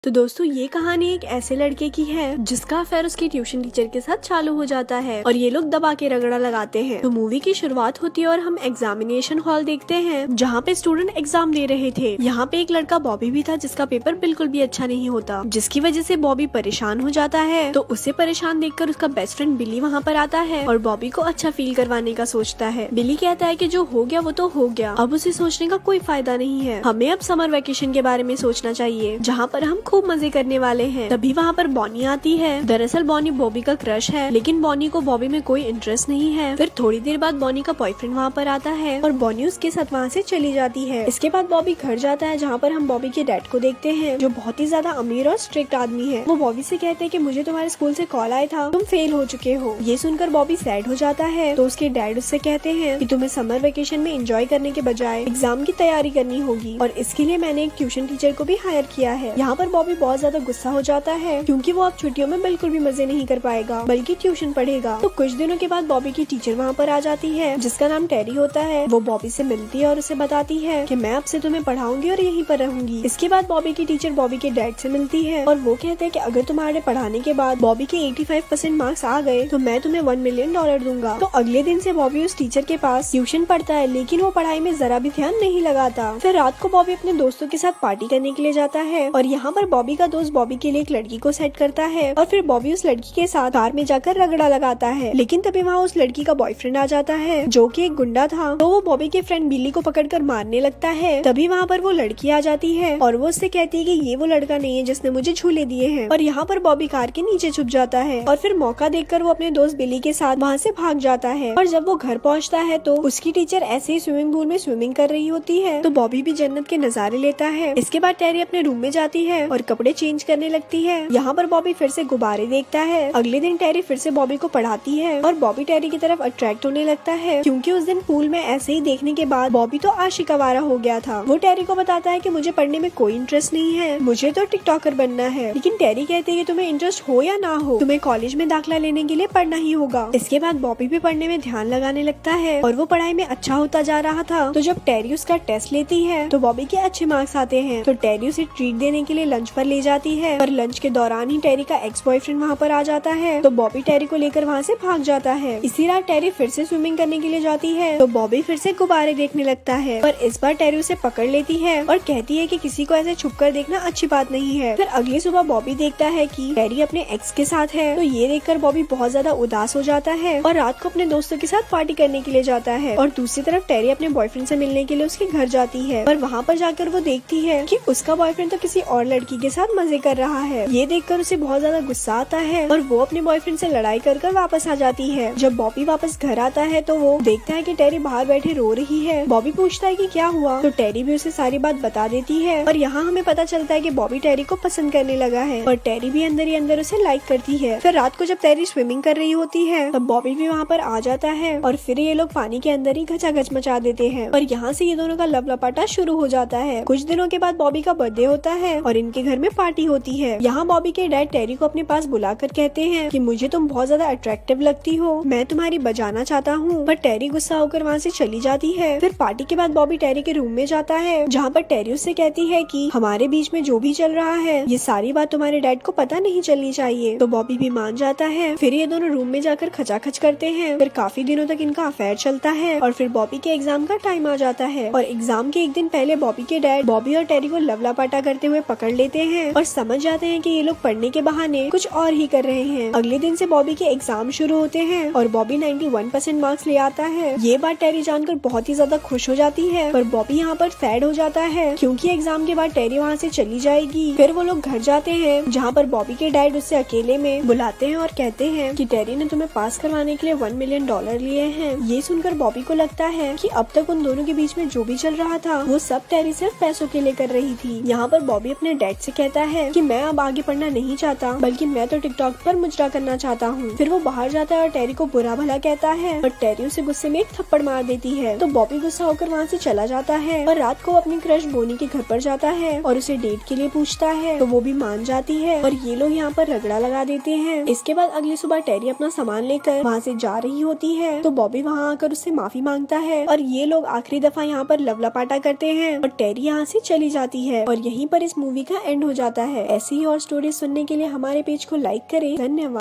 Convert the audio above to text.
तो दोस्तों ये कहानी एक ऐसे लड़के की है जिसका अफेयर उसकी ट्यूशन टीचर के साथ चालू हो जाता है और ये लोग दबा के रगड़ा लगाते हैं। तो मूवी की शुरुआत होती है और हम एग्जामिनेशन हॉल देखते हैं जहाँ पे स्टूडेंट एग्जाम दे रहे थे। यहाँ पे एक लड़का बॉबी भी था जिसका पेपर बिल्कुल भी अच्छा नहीं होता, जिसकी वजह से बॉबी परेशान हो जाता है। तो उसे परेशान देखकर उसका बेस्ट फ्रेंड बिली वहाँ पर आता है और बॉबी को अच्छा फील करवाने का सोचता है। बिली कहता है कि जो हो गया वो तो हो गया, अब उसे सोचने का कोई फायदा नहीं है, हमें अब समर वेकेशन के बारे में सोचना चाहिए जहाँ पर हम खूब मजे करने वाले हैं। तभी वहाँ पर बॉनी आती है। दरअसल बॉनी बॉबी का क्रश है, लेकिन बॉनी को बॉबी में कोई इंटरेस्ट नहीं है। फिर थोड़ी देर बाद बॉनी का बॉयफ्रेंड वहाँ पर आता है और बॉनी उसके साथ वहाँ से चली जाती है। इसके बाद बॉबी घर जाता है जहाँ पर हम बॉबी के डैड को देखते हैं जो बहुत ही ज्यादा अमीर और स्ट्रिक्ट आदमी है। वो बॉबी से कहते हैं कि मुझे तुम्हारे स्कूल से कॉल आया था, तुम फेल हो चुके हो। ये सुनकर बॉबी सैड हो जाता है। तो उसके डैड उससे कहते हैं कि तुम्हें समर वेकेशन में एंजॉय करने के बजाय एग्जाम की तैयारी करनी होगी और इसके लिए मैंने एक ट्यूशन टीचर को भी हायर किया है। यहाँ पर बॉबी बहुत ज्यादा गुस्सा हो जाता है क्योंकि वो अब छुट्टियों में बिल्कुल भी मजे नहीं कर पाएगा बल्कि ट्यूशन पढ़ेगा। तो कुछ दिनों के बाद बॉबी की टीचर वहाँ पर आ जाती है जिसका नाम टेरी होता है। वो बॉबी से मिलती है और उसे बताती है कि मैं अब से तुम्हें पढ़ाऊंगी और यहीं पर रहूंगी। इसके बाद बॉबी की टीचर बॉबी के डैड से मिलती है और वो कहते हैं कि अगर तुम्हारे पढ़ाने के बाद बॉबी के 85% मार्क्स आ गए तो मैं तुम्हें $1 मिलियन दूंगा। तो अगले दिन से बॉबी उस टीचर के पास ट्यूशन पढ़ता है, लेकिन वो पढ़ाई में जरा भी ध्यान नहीं लगाता। फिर रात को बॉबी अपने दोस्तों के साथ पार्टी करने के लिए जाता है और यहाँ पर बॉबी का दोस्त बॉबी के लिए एक लड़की को सेट करता है और फिर बॉबी उस लड़की के साथ कार में जाकर रगड़ा लगाता है। लेकिन तभी वहाँ उस लड़की का बॉयफ्रेंड आ जाता है जो कि एक गुंडा था। तो वो बॉबी के फ्रेंड बिली को पकड़कर मारने लगता है। तभी वहाँ पर वो लड़की आ जाती है और वो उससे कहती है कि ये वो लड़का नहीं है जिसने मुझे झूले दिए हैं। और यहाँ पर बॉबी कार के नीचे छुप जाता है और फिर मौका देखकर वो अपने दोस्त बिली के साथ वहाँ से भाग जाता है। और जब वो घर पहुँचता है तो उसकी टीचर ऐसे ही स्विमिंग पूल में स्विमिंग कर रही होती है। तो बॉबी भी जन्नत के नजारे लेता है। इसके बाद टेरी अपने रूम में जाती है और कपड़े चेंज करने लगती है। यहाँ पर बॉबी फिर से गुब्बारे देखता है। अगले दिन टेरी फिर से बॉबी को पढ़ाती है और बॉबी टेरी की तरफ अट्रैक्ट होने लगता है क्योंकि उस दिन पूल में ऐसे ही देखने के बाद बॉबी तो आशिक आवारा हो गया था। वो टेरी को बताता है कि मुझे पढ़ने में कोई इंटरेस्ट नहीं है, मुझे तो टिकटॉकर बनना है। लेकिन टेरी कहती है कि तुम्हें इंटरेस्ट हो या ना हो, तुम्हें कॉलेज में दाखिला लेने के लिए पढ़ना ही होगा। इसके बाद बॉबी भी पढ़ने में ध्यान लगाने लगता है और वो पढ़ाई में अच्छा होता जा रहा था। तो जब टेरी उसका टेस्ट लेती है तो बॉबी के अच्छे मार्क्स आते हैं। तो टेरी उसे ट्रीट देने के लिए लंच पर ले जाती है और लंच के दौरान ही टेरी का एक्स बॉयफ्रेंड वहाँ पर आ जाता है। तो बॉबी टेरी को लेकर वहाँ से भाग जाता है। इसी रात टेरी फिर से स्विमिंग करने के लिए जाती है तो बॉबी फिर से गुब्बारे देखने लगता है पर इस बार टेरी उसे पकड़ लेती है और कहती है कि किसी को ऐसे छुपकर देखना अच्छी बात नहीं है। फिर अगली सुबह बॉबी देखता है कि टेरी अपने एक्स के साथ है। तो ये देखकर बॉबी बहुत ज्यादा उदास हो जाता है और रात को अपने दोस्तों के साथ पार्टी करने के लिए जाता है। और दूसरी तरफ टेरी अपने बॉयफ्रेंड से मिलने के लिए उसके घर जाती है और वहाँ पर जाकर वो देखती है कि उसका बॉयफ्रेंड तो किसी और लड़की के साथ मजे कर रहा है। ये देखकर उसे बहुत ज्यादा गुस्सा आता है और वो अपने बॉयफ्रेंड से लड़ाई कर वापस आ जाती है। जब बॉबी वापस घर आता है तो वो देखता है कि टेरी बाहर बैठे रो रही है। बॉबी पूछता है कि क्या हुआ, तो टेरी भी उसे सारी बात बता देती है और यहाँ हमें पता चलता है कि बॉबी टेरी को पसंद करने लगा है और टेरी भी अंदर ही अंदर उसे लाइक करती है। फिर रात को जब टेरी स्विमिंग कर रही होती है तब बॉबी भी वहाँ पर आ जाता है और फिर ये लोग पानी के अंदर ही घचाघच मचा देते हैं और यहाँ से ये दोनों का लब लपाटा शुरू हो जाता है। कुछ दिनों के बाद बॉबी का बर्थडे होता है और इनके घर में पार्टी होती है। यहाँ बॉबी के डैड टेरी को अपने पास बुलाकर कहते हैं कि मुझे तुम बहुत ज्यादा अट्रैक्टिव लगती हो, मैं तुम्हारी बजाना चाहता हूँ। पर टेरी गुस्सा होकर वहाँ से चली जाती है। फिर पार्टी के बाद बॉबी टेरी के रूम में जाता है जहाँ पर टेरी उससे कहती है कि हमारे बीच में जो भी चल रहा है ये सारी बात तुम्हारे डैड को पता नहीं चलनी चाहिए। तो बॉबी भी मान जाता है। फिर ये दोनों रूम में जाकर खचाखच करते हैं। फिर काफी दिनों तक इनका अफेयर चलता है और फिर बॉबी के एग्जाम का टाइम आ जाता है और एग्जाम के एक दिन पहले बॉबी के डैड बॉबी और टेरी को लवलापाटा करते हुए पकड़ लेते हैं और समझ जाते हैं कि ये लोग पढ़ने के बहाने कुछ और ही कर रहे हैं। अगले दिन से बॉबी के एग्जाम शुरू होते हैं और बॉबी 91% मार्क्स ले आता है। ये बात टेरी जानकर बहुत ही ज्यादा खुश हो जाती है पर बॉबी यहाँ पर सैड हो जाता है क्योंकि एग्जाम के बाद टेरी वहाँ से चली जाएगी। फिर वो लोग घर जाते हैं जहाँ पर बॉबी के डैड उससे अकेले में बुलाते हैं और कहते हैं कि टेरी ने तुम्हें पास करवाने के लिए $1 मिलियन लिए हैं। ये सुनकर बॉबी को लगता है कि अब तक उन दोनों के बीच में जो भी चल रहा था वो सब टेरी सिर्फ पैसों के लिए कर रही थी। यहाँ पर बॉबी अपने डैड से कहता है कि मैं अब आगे पढ़ना नहीं चाहता बल्कि मैं तो टिकटॉक पर मुजरा करना चाहता हूँ। फिर वो बाहर जाता है और टेरी को बुरा भला कहता है और टेरी उसे गुस्से में एक थप्पड़ मार देती है। तो बॉबी गुस्सा होकर वहाँ से चला जाता है और रात को अपनी क्रश बोनी के घर पर जाता है और उसे डेट के लिए पूछता है तो वो भी मान जाती है और ये लोग यहाँ पर रगड़ा लगा देते हैं। इसके बाद अगली सुबह टेरी अपना सामान लेकर वहाँ से जा रही होती है तो बॉबी वहाँ आकर उससे माफी मांगता है और ये लोग आखिरी दफा यहाँ पर लवलापाटा करते हैं और टेरी यहाँ से चली जाती है और यहीं पर इस मूवी का एंड हो जाता है। ऐसी ही और स्टोरी सुनने के लिए हमारे पेज को लाइक करें। धन्यवाद।